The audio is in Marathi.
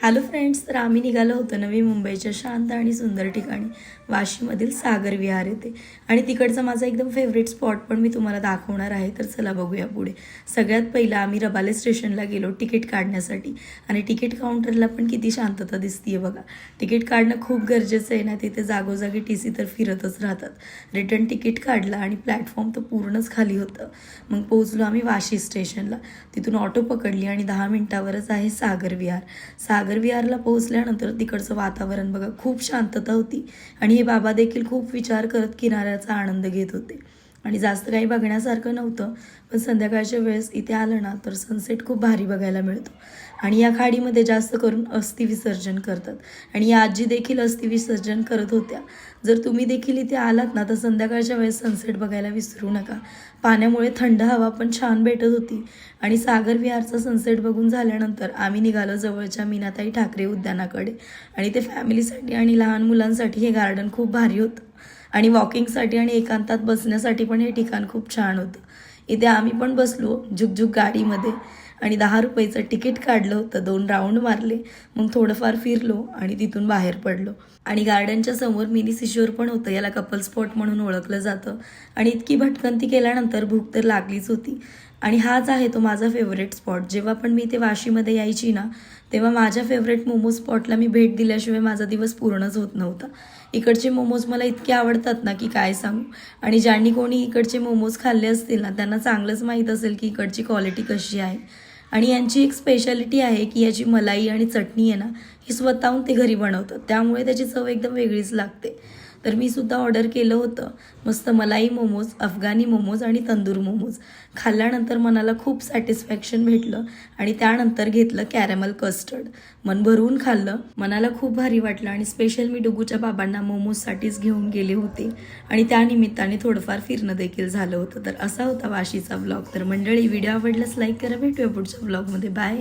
हॅलो फ्रेंड्स, तर आम्ही निघालो होतो नवी मुंबईच्या शांत आणि सुंदर ठिकाणी वाशीमधील सागर विहार येथे. आणि तिकडचा माझा एकदम फेवरेट स्पॉट पण मी तुम्हाला दाखवणार आहे. तर चला बघूया पुढे. सगळ्यात पहिलं आम्ही रबाले स्टेशनला गेलो तिकीट काढण्यासाठी. आणि तिकीट काउंटरला पण किती शांतता दिसतीये बघा. तिकीट काढणं खूप गरजेचं आहे ना, तिथे जागोजागी TC तर फिरतच राहतात. रिटर्न तिकीट काढलं आणि प्लॅटफॉर्म तर पूर्णच खाली होतं. मग पोहोचलो आम्ही वाशी स्टेशनला. तिथून ऑटो पकडली आणि 10 मिनिटावरच आहे सागर विहार. सागर विहारला पोहोचल्यानंतर तिकडचं वातावरण बघा, खूप शांतता होती. आणि हे बाबा देखील खूप विचार करत किनाऱ्याचा आनंद घेत होते. आणि जास्त काही बघण्यासारखं नव्हतं, पण संध्याकाळच्या वेळेस इथे आलं ना तर सनसेट खूप भारी बघायला मिळतो. आणि या खाडीमध्ये जास्त करून अस्थि विसर्जन करतात. आणि या आजी देखील अस्थि विसर्जन करत होत्या. जर तुम्ही देखील इथे आलात ना तर संध्याकाळच्या वेळेस सनसेट बघायला विसरू नका. पाण्यामुळे थंड हवा पण छान भेटत होती. आणि सागर विहारचा सनसेट बघून झाल्यानंतर आम्ही निघालो जवळच्या मीनाताई ठाकरे उद्यानाकडे. आणि ते फॅमिलीसाठी आणि लहान मुलांसाठी हे गार्डन खूप भारी होतं. आणि वॉकिंगसाठी आणि एकांतात बसण्यासाठी पण हे ठिकाण खूप छान होतं. इथे आम्ही पण बसलो झुकझुक गाडीमध्ये. आणि 10 रुपयाचं तिकीट काढलं होतं. 2 राऊंड मारले. मग थोडंफार फिरलो आणि तिथून बाहेर पडलो. आणि गार्डनच्या समोर मिनी सिशोर पण होतं. याला कपल स्पॉट म्हणून ओळखलं जातं. आणि इतकी भटकंती केल्यानंतर भूक तर लागलीच होती. आणि हाच आहे तो माझा फेवरेट स्पॉट. जेव्हा पण मी इथे वाशीमध्ये यायची ना, तेव्हा माझ्या फेवरेट मोमो स्पॉटला मी भेट दिल्याशिवाय माझा दिवस पूर्णच होत नव्हता. इकडचे मोमोज मला इतके आवडतात ना की काय सांगू. आणि ज्यांनी कोणी इकडचे मोमोज खाल्ले असतील ना, त्यांना चांगलंच माहीत असेल की इकडची क्वालिटी कशी आहे. आणि यांची एक स्पेशालिटी आहे की याची मलाई आणि चटणी आहे ना, ही स्वतःहून ते घरी बनवतात. त्यामुळे त्याची चव एकदम वेगळीच लागते. तर मी सुद्धा ऑर्डर केलं होतं मस्त मलाई मोमोज, अफगाणी मोमोज आणि तंदूर मोमोज. खाल्ल्यानंतर मनाला खूप सॅटिस्फॅक्शन भेटलं. आणि त्यानंतर घेतलं कॅरेमल कस्टर्ड. मन भरून खाल्लं. मनाला खूप भारी वाटलं. आणि स्पेशल मी डुगूच्या बाबांना मोमोजसाठीच घेऊन गेले होते. आणि त्यानिमित्ताने थोडंफार फिरणं देखील झालं होतं. तर असा होता वाशीचा व्लॉग. तर मंडळी, व्हिडिओ आवडल्यास लाईक करा. भेटूया पुढच्या व्लॉगमध्ये. बाय.